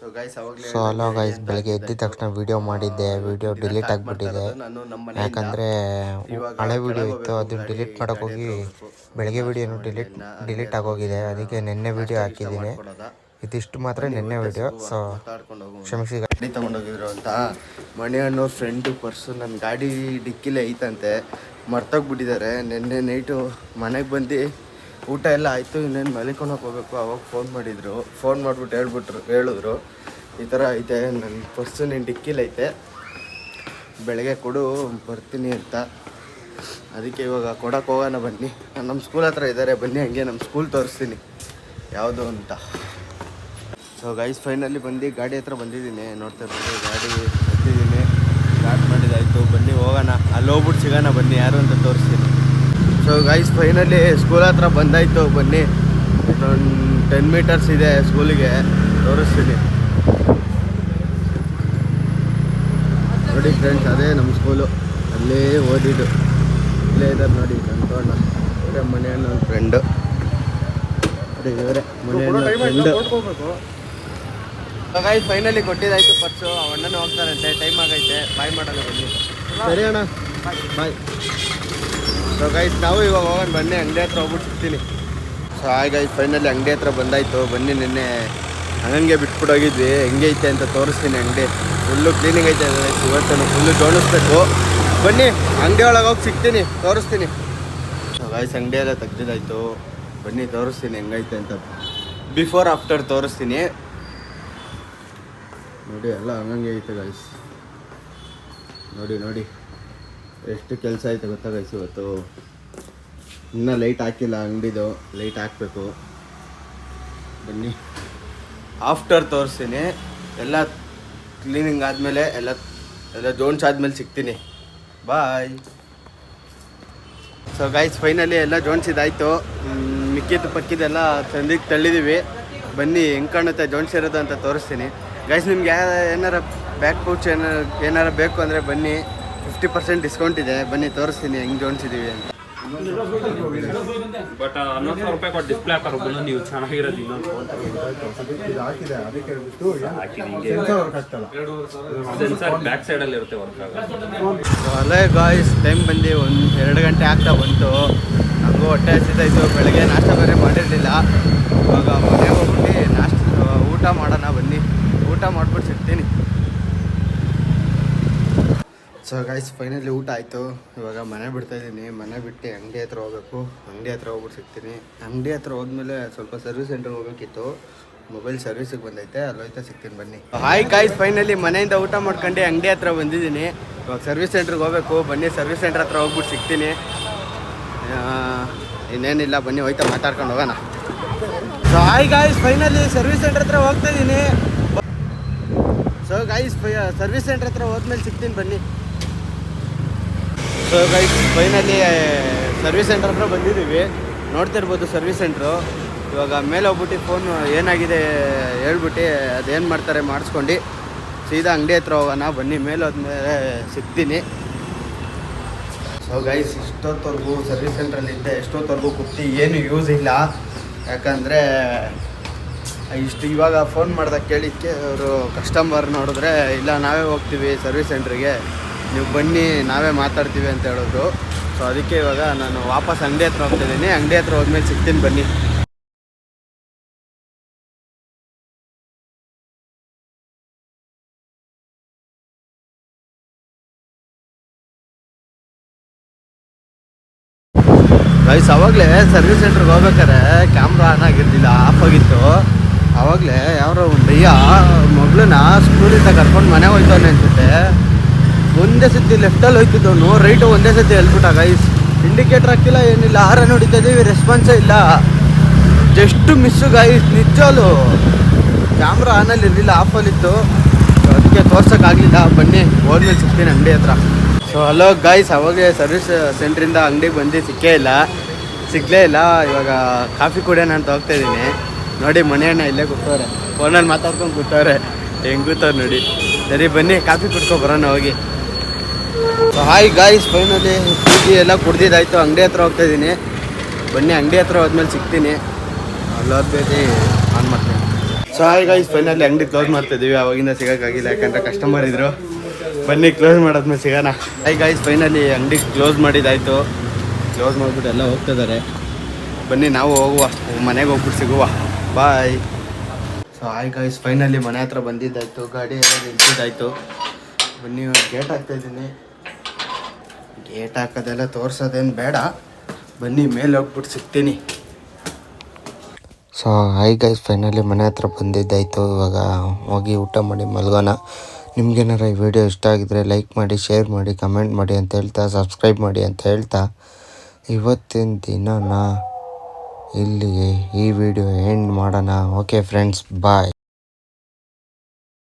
So hello guys, ಬೆಳಗ್ಗೆ ಎದ್ದ ತಕ್ಷಣ ವಿಡಿಯೋ ಮಾಡಿದ್ದೆ. ವಿಡಿಯೋ ಡಿಲೀಟ್ ಆಗಿಬಿಟ್ಟಿದೆ. ಯಾಕಂದರೆ ಹಳೆ ವಿಡಿಯೋ ಇತ್ತು, ಅದು ಡಿಲೀಟ್ ಮಾಡೋಕ್ಕೋಗಿ ಬೆಳಗ್ಗೆ ವಿಡಿಯೋನು ಡಿಲೀಟ್ ಆಗೋಗಿದೆ. ಅದಕ್ಕೆ ನಿನ್ನೆ ವಿಡಿಯೋ ಹಾಕಿದ್ದೀನಿ. ಇದಿಷ್ಟು ಮಾತ್ರ ನಿನ್ನೆ ವಿಡಿಯೋ. ಸೊ ಕ್ಷಮಿಸಿ. ಗಾಡಿ ತೊಗೊಂಡೋಗಿದ್ರು ಅಂತ ಮಣಿಯಣ್ಣವ್ರ ಫ್ರೆಂಡು ಪರ್ಸು ನನ್ನ ಗಾಡಿ ಡಿಕ್ಕಿಲೇ ಐತಂತೆ, ಮರ್ತೋಗ್ಬಿಟ್ಟಿದ್ದಾರೆ. ನಿನ್ನೆ ನೈಟು ಮನೆಗೆ ಬಂದು ಊಟ ಎಲ್ಲ ಆಯಿತು, ಇನ್ನೇನು ಮಲಿಕೊಳಕ್ಕೆ ಹೋಗ್ಬೇಕು. ಅವಾಗ ಫೋನ್ ಮಾಡಿದರು. ಫೋನ್ ಮಾಡಿಬಿಟ್ಟು ಹೇಳಿದ್ರು ಈ ಥರ ಐತೆ ನನ್ನ ಪರ್ಸು ನಿನ್ನ ಡಿಕ್ಕಿಲೈತೆ, ಬೆಳಗ್ಗೆ ಕೊಡು ಬರ್ತೀನಿ ಅಂತ. ಅದಕ್ಕೆ ಇವಾಗ ಕೊಡೋಕೆ ಹೋಗೋಣ ಬನ್ನಿ. ನಮ್ಮ ಸ್ಕೂಲ್ ಹತ್ರ ಇದ್ದಾರೆ, ಬನ್ನಿ ಹಂಗೆ ನಮ್ಮ ಸ್ಕೂಲ್ ತೋರಿಸ್ತೀನಿ ಯಾವುದು ಅಂತ. ಸೊ ಗೈಸ್, ಫೈನಲಿ ಬಂದು ಗಾಡಿ ಹತ್ರ ಬಂದಿದ್ದೀನಿ. ನೋಡ್ತಾ ಇರ್ಬೋದು, ಗಾಡಿ ಎತ್ತಿದ್ದೀನಿ, ಸ್ಟಾರ್ಟ್ ಮಾಡಿದ್ದಾಯಿತು. ಬನ್ನಿ ಹೋಗೋಣ, ಅಲ್ಲಿ ಹೋಗ್ಬಿಟ್ಟು ಸಿಗೋಣ ಬನ್ನಿ, ಯಾರು ಅಂತ ತೋರಿಸ್ತೀನಿ. ಸೊ ಗೈಸ್, ಫೈನಲಿ ಸ್ಕೂಲ್ ಹತ್ರ ಬಂದಾಯಿತು. ಬನ್ನಿ, ಇನ್ನೊಂದು 10 ಮೀಟರ್ಸ್ ಇದೆ ಸ್ಕೂಲಿಗೆ, ತೋರಿಸ್ತೀನಿ ನೋಡಿ ಫ್ರೆಂಡ್ಸ್. ಅದೇ ನಮ್ಮ ಸ್ಕೂಲು, ಅಲ್ಲೇ ಓದಿದ್ದು. ಇಲ್ಲೇ ಇದ್ದಾರೆ ನೋಡಿ ಕಂತೋಣ, ಇವರೇ ಮನೆಯಣ್ಣ ನನ್ನ ಫ್ರೆಂಡು. ನೋಡಿ ಇವರೇ ಮನೆಯಣ್ಣ ಫ್ರೆಂಡು. ಗೈಸ್, ಫೈನಲಿ ಕೊಟ್ಟಿದ್ದಾಯಿತು ಪರ್ಸು. ಅಣ್ಣನ ಹೋಗ್ತಾರಂತೆ, ಟೈಮ್ ಆಗೈತೆ, ಬಾಯ್ ಮಾಡೋಣ ಬನ್ನಿ. ಸರಿ ಅಣ್ಣ, ಬಾಯ್. ಸೊ ಗೈಸ್, ನಾವು ಇವಾಗ ಹೋಗೋಣ ಬನ್ನಿ, ಅಂಗಡಿ ಹತ್ರ ಹೋಗ್ಬಿಟ್ಟು ಸಿಗ್ತೀನಿ. ಸೊ ಹಾಯ್ ಗೈಸ್, ಫೈನಲಿ ಅಂಗಡಿ ಹತ್ರ ಬಂದಾಯಿತು. ಬನ್ನಿ, ನಿನ್ನೆ ಹಂಗೆ ಬಿಟ್ಬಿಟ್ಟು ಹೋಗಿದ್ವಿ, ಹೆಂಗೆ ಐತೆ ಅಂತ ತೋರಿಸ್ತೀನಿ. ಅಂಗಡಿ ಫುಲ್ಲು ಕ್ಲೀನಿಂಗ್ ಐತೆ, ಇವತ್ತು ಫುಲ್ಲು ಜೋಡಿಸ್ಬೇಕು. ಬನ್ನಿ, ಅಂಗಡಿ ಒಳಗೆ ಹೋಗಿ ಸಿಗ್ತೀನಿ, ತೋರಿಸ್ತೀನಿ. ಸೊ ಗೈಸ್, ಅಂಗಡಿ ಎಲ್ಲ ತೆಗ್ದಿದ್ದಾಯಿತು. ಬನ್ನಿ ತೋರಿಸ್ತೀನಿ ಹೆಂಗೈತೆ ಅಂತ. ಬಿಫೋರ್ ಆಫ್ಟರ್ ತೋರಿಸ್ತೀನಿ ನೋಡಿ. ಎಲ್ಲ ಹಂಗಂಗೆ ಐತೆ ಗೈಸ್, ನೋಡಿ ನೋಡಿ ಎಷ್ಟು ಕೆಲಸ ಐತೆ ಗೊತ್ತಾ ಗೈಸ್. ಇವತ್ತು ಇನ್ನೂ ಲೈಟ್ ಹಾಕಿಲ್ಲ ಅಂಗಡಿದು, ಲೈಟ್ ಹಾಕಬೇಕು. ಬನ್ನಿ ಆಫ್ಟರ್ ತೋರಿಸ್ತೀನಿ. ಎಲ್ಲ ಕ್ಲೀನಿಂಗ್ ಆದಮೇಲೆ ಎಲ್ಲ ಜೋನ್ಸ್ ಆದಮೇಲೆ ಸಿಗ್ತೀನಿ. ಬಾಯ್. ಸೊ ಗೈಸ್, ಫೈನಲಿ ಎಲ್ಲ ಜೋನ್ಸಿದಾಯಿತು. ಮಿಕ್ಕಿದ್ದು ಪಕ್ಕಿದೆಲ್ಲ ಸಂದಿಗೆ ತಳ್ಳಿದ್ದೀವಿ. ಬನ್ನಿ ಹೆಂಗೆ ಕಾಣುತ್ತೆ ಜೋನ್ಸಿರೋದು ಅಂತ ತೋರಿಸ್ತೀನಿ ಗೈಸ್. ನಿಮ್ಗೆ ಏನಾರ ಬ್ಯಾಕ್ ಪೌಚ್ ಏನಾರ ಬೇಕು ಅಂದರೆ ಬನ್ನಿ, 50% ಡಿಸ್ಕೌಂಟ್ ಇದೆ. ಬನ್ನಿ ತೋರಿಸ್ತೀನಿ ಹೆಂಗೆ ಜೋಡಿಸಿದ್ದೀವಿ ಅಂತ. ಬಟ್ 11,000 ರೂಪಾಯಿ ಕೊಟ್ಟು ಡಿಸ್ಪ್ಲೇ ಹಾಕೋದು ನೀವು ಚೆನ್ನಾಗಿರೋದು. ಇನ್ನೊಂದು ಸೆನ್ಸರ್ ಬ್ಯಾಕ್ ಸೈಡಲ್ಲಿ ಇರುತ್ತೆ, ವರ್ಕ್ ಆಗೋದು. ಅಲ್ಲೇ ಗಾಯ್ಸ್, ಟೈಮ್ ಬಂದು 2 ಗಂಟೆ ಆಗ್ತಾ ಬಂತು. ನನಗೂ ಹೊಟ್ಟೆ ಹಸಿತಾಯಿತು, ಬೆಳಗ್ಗೆ ನಾಷ್ಟ ಬೇರೆ ಮಾಡಿರಲಿಲ್ಲ. ಇವಾಗ ಮನೆಗೆ ಹೋಗ್ಬಿಟ್ಟು ಊಟ ಮಾಡೋಣ ಬನ್ನಿ, ಊಟ ಮಾಡ್ಬಿಟ್ಟು ಸಿಗ್ತೀನಿ. ಸೊ ಗೈಸ್, ಫೈನಲಿ ಊಟ ಆಯಿತು. ಇವಾಗ ಮನೆ ಬಿಡ್ತಾಯಿದ್ದೀನಿ. ಮನೆ ಬಿಟ್ಟು ಅಂಗಡಿ ಹತ್ರ ಹೋಗ್ಬೇಕು. ಅಂಗಡಿ ಹತ್ರ ಹೋಗ್ಬಿಟ್ಟು ಸಿಗ್ತೀನಿ. ಅಂಗಡಿ ಹತ್ರ ಹೋದ್ಮೇಲೆ ಸ್ವಲ್ಪ ಸರ್ವಿಸ್ ಸೆಂಟರ್ಗೆ ಹೋಗ್ಬೇಕಿತ್ತು, ಮೊಬೈಲ್ ಸರ್ವಿಸಿಗೆ ಬಂದೈತೆ, ಅಲ್ಲೋಯ್ತಾ ಸಿಗ್ತೀನಿ ಬನ್ನಿ. ಹಾಯ್ ಗೈಸ್, ಫೈನಲಿ ಮನೆಯಿಂದ ಊಟ ಮಾಡ್ಕೊಂಡು ಅಂಗಡಿ ಹತ್ರ ಬಂದಿದ್ದೀನಿ. ಇವಾಗ ಸರ್ವಿಸ್ ಸೆಂಟ್ರಿಗೆ ಹೋಗ್ಬೇಕು. ಬನ್ನಿ, ಸರ್ವಿಸ್ ಸೆಂಟ್ರ್ ಹತ್ರ ಹೋಗ್ಬಿಟ್ಟು ಸಿಗ್ತೀನಿ. ಇನ್ನೇನಿಲ್ಲ, ಬನ್ನಿ ಹೋಯ್ತಾ ಮಾತಾಡ್ಕೊಂಡು ಹೋಗೋಣ. So hi guys, finally service centre ಹತ್ರ ಹೋಗ್ತಾಯಿದ್ದೀನಿ. ಸೊ ಗೈಸ್, ಸರ್ವಿಸ್ ಸೆಂಟ್ರ್ ಹತ್ರ ಹೋದ್ಮೇಲೆ ಸಿಗ್ತೀನಿ ಬನ್ನಿ. So guys, finally service centre ಹತ್ರ ಬಂದಿದ್ದೀವಿ. ನೋಡ್ತಿರ್ಬೋದು ಸರ್ವಿಸ್ ಸೆಂಟ್ರು. ಇವಾಗ ಮೇಲೆ ಹೋಗ್ಬಿಟ್ಟು ಫೋನ್ ಏನಾಗಿದೆ ಹೇಳ್ಬಿಟ್ಟು ಅದೇನು ಮಾಡ್ತಾರೆ ಮಾಡಿಸ್ಕೊಂಡು ಸೀದಾ ಅಂಗಡಿ ಹತ್ರ ಹೋಗೋಣ ಬನ್ನಿ. ಮೇಲೆ ಹೋದ್ಮೇಲೆ ಸಿಗ್ತೀನಿ. ಸೊ ಗೈಸ್, ಇಷ್ಟೊತ್ತವರೆಗೂ ಸರ್ವಿಸ್ ಸೆಂಟ್ರಲ್ಲಿದ್ದೆ, ಎಷ್ಟೊತ್ತವರೆಗೂ ಕೂತಿ ಏನು ಯೂಸ್ ಇಲ್ಲ. ಯಾಕಂದರೆ ಇವಾಗ ಫೋನ್ ಮಾಡ್ದಾಗ ಕೇಳಿದ್ದಕ್ಕೆ ಅವರು ಕಸ್ಟಮರ್ ನೋಡಿದ್ರೆ ಇಲ್ಲ ನಾವೇ ಹೋಗ್ತೀವಿ ಸರ್ವಿಸ್ ಸೆಂಟ್ರಿಗೆ, ನೀವು ಬನ್ನಿ ನಾವೇ ಮಾತಾಡ್ತೀವಿ ಅಂತ ಹೇಳಿದ್ರು. ಸೊ ಅದಕ್ಕೆ ಇವಾಗ ನಾನು ವಾಪಸ್ ಅಂಗಡಿ ಹತ್ರ ಹೋಗ್ತಾಯಿದ್ದೀನಿ. ಅಂಗಡಿ ಹತ್ರ ಹೋದ್ಮೇಲೆ ಸಿಗ್ತೀನಿ ಬನ್ನಿ. ಗೈಸ್, ಆವಾಗಲೇ ಸರ್ವಿಸ್ ಸೆಂಟ್ರಿಗೆ ಹೋಗ್ಬೇಕಾರೆ ಕ್ಯಾಮ್ರಾ ಆನ್ ಆಗಿರಲಿಲ್ಲ, ಆಫ್ ಆಗಿತ್ತು. ಆವಾಗಲೇ ಯಾರೋ ಒಂದು ಮಗಳನ್ನ ಸ್ಕೂಲಿಂದ ಕರ್ಕೊಂಡು ಮನೆಗೆ ಹೋಯ್ತವನೆ ಅನ್ಸುತ್ತೆ. ಒಂದೇ ಸತಿ ಲೆಫ್ಟಲ್ಲಿ ಹೋಯ್ತಿದ್ದವನು, ರೈಟು ಒಂದೇ ಸತಿ ಹೇಳ್ಬಿಟ್ಟ ಗೈಸ್. ಇಂಡಿಕೇಟ್ರ್ ಹಾಕಿಲ್ಲ, ಏನಿಲ್ಲ, ಹಾರನ್ ಹೊಡಿತಾ ಇದ್ದೀವಿ, ರೆಸ್ಪಾನ್ಸೇ ಇಲ್ಲ. ಜಸ್ಟ್ ಮಿಸ್ಸು ಗೈಸ್, ನಿಜವಲ್ಲೂ ಕ್ಯಾಮ್ರಾ ಆನಲ್ಲಿ ಇರಲಿಲ್ಲ, ಆಫಲ್ಲಿತ್ತು. ಅದಕ್ಕೆ ತೋರ್ಸೋಕ್ಕಾಗಲಿಲ್ಲ. ಬನ್ನಿ ಹೋದ್ಮೇಲೆ ಸಿಗ್ತೀನಿ ಅಂಗಡಿ ಹತ್ರ. ಸೊ ಹಲೋ ಗೈಸ್, ಅವಾಗೇ ಸರ್ವಿಸ್ ಸೆಂಟ್ರಿಂದ ಅಂಗಡಿಗೆ ಬಂದು ಸಿಗಲೇ ಇಲ್ಲ. ಇವಾಗ ಕಾಫಿ ಕುಡಿಯೋಣ ಅಂತ ಹೋಗ್ತಾಯಿದ್ದೀನಿ. ನೋಡಿ ಮನೆಯಣ್ಣ ಇಲ್ಲೇ ಕೂತವ್ರೆ, ಫೋನಲ್ಲಿ ಮಾತಾಡ್ಕೊಂಡು ಕೂತವ್ರೆ, ಹೆಂಗೆ ಕೂತವ್ರು ನೋಡಿ. ಸರಿ ಬನ್ನಿ ಕಾಫಿ ಕುಡ್ಕೊಬರೋಣ ಹೋಗಿ. So hi guys, finally tea ಎಲ್ಲ ಕುಡ್ದಿದ್ದಾಯಿತು. ಅಂಗಡಿ ಹತ್ರ ಹೋಗ್ತಾಯಿದ್ದೀನಿ. ಬನ್ನಿ ಅಂಗಡಿ ಹತ್ರ ಹೋದ್ಮೇಲೆ ಸಿಗ್ತೀನಿ. ಅಲ್ಲೋದ್ಬೇಕು ಆನ್ ಮಾಡ್ತೀನಿ. ಸೊ ಹಾಯ್ ಗೈಸ್ ಫೈನಲಿ ಅಂಗಡಿ ಕ್ಲೋಸ್ ಮಾಡ್ತಿದ್ದೀವಿ. ಅವಾಗಿಂದ ಸಿಗೋಕ್ಕಾಗಿಲ್ಲ ಯಾಕಂದರೆ ಕಸ್ಟಮರ್ ಇದ್ದರು. ಬನ್ನಿ ಕ್ಲೋಸ್ ಮಾಡೋದ್ಮೇಲೆ ಸಿಗೋಣ. ಹಾಯ್ ಗೈಸ್ ಫೈನಲಿ ಅಂಗಡಿ ಕ್ಲೋಸ್ ಮಾಡಿದ್ದಾಯಿತು. ಕ್ಲೋಸ್ ಮಾಡಿಬಿಟ್ಟು ಎಲ್ಲ ಹೋಗ್ತಿದ್ದಾರೆ. ಬನ್ನಿ ನಾವು ಹೋಗುವ, ಮನೆಗೆ ಹೋಗ್ಬಿಟ್ಟು ಸಿಗುವ. ಬಾಯ್. ಸೊ ಹಾಯ್ ಗೈಸ್ ಫೈನಲಿ ಮನೆ ಹತ್ರ ಬಂದಿದ್ದಾಯಿತು. ಗಾಡಿ ಎಲ್ಲ ನಿಲ್ಸಿದ್ದಾಯಿತು. ಬನ್ನಿ ಗೇಟ್ ಹಾಕ್ತಾಯಿದ್ದೀನಿ. ಗೇಟ್ ಹಾಕೋದೆಲ್ಲ ತೋರಿಸೋದೇನು ಬೇಡ. ಬನ್ನಿ ಮೇಲೆ ಹೋಗ್ಬಿಟ್ಟು ಸಿಗ್ತೀನಿ. ಸೊ ಹಾಯ್ ಗೈಸ್ ಫೈನಲಿ ಮನೆ ಹತ್ರ ಬಂದಿದ್ದಾಯಿತು. ಇವಾಗ ಹೋಗಿ ಊಟ ಮಾಡಿ ಮಲ್ಗೋಣ. ನಿಮ್ಗೇನಾರ ಈ ವಿಡಿಯೋ ಇಷ್ಟ ಆಗಿದ್ರೆ ಲೈಕ್ ಮಾಡಿ, ಶೇರ್ ಮಾಡಿ, ಕಮೆಂಟ್ ಮಾಡಿ ಅಂತ ಹೇಳ್ತಾ, ಸಬ್ಸ್ಕ್ರೈಬ್ ಮಾಡಿ ಅಂತ ಹೇಳ್ತಾ ಇವತ್ತಿನ ದಿನನ ಇಲ್ಲಿಗೆ ಈ ವಿಡಿಯೋ ಎಂಡ್ ಮಾಡೋಣ. ಓಕೆ ಫ್ರೆಂಡ್ಸ್, ಬಾಯ್.